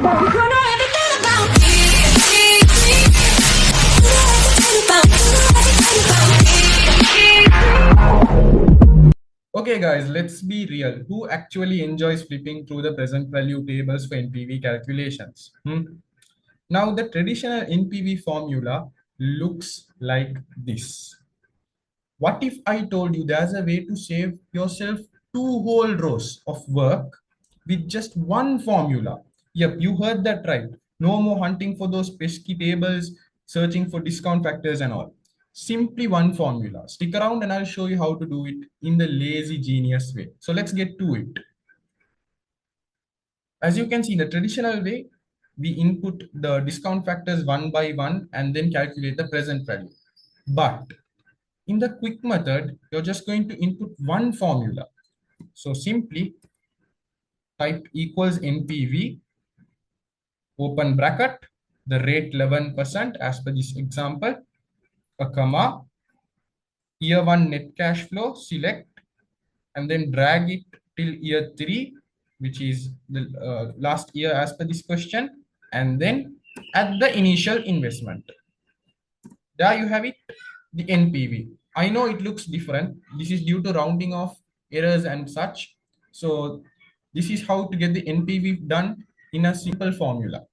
Okay guys, let's be real. Who actually enjoys flipping through the present value tables for NPV calculations? Now the traditional NPV formula looks like this. What if I told you there's a way to save yourself 2 whole rows of work with just one formula? Yep, you heard that right. No more hunting for those pesky tables, searching for discount factors and all. Simply one formula. Stick around and I'll show you how to do it in the lazy genius way. So let's get to it. As you can see, in the traditional way, we input the discount factors one by one and then calculate the present value. But in the quick method, you're just going to input one formula. So simply type equals NPV, open bracket, the rate 11% as per this example, a comma, year 1 net cash flow, select, and then drag it till year 3, which is the last year as per this question, and then at the initial investment. There you have it, the NPV. I know it looks different. This is due to rounding off errors and such. So this is how to get the NPV done in a simple formula.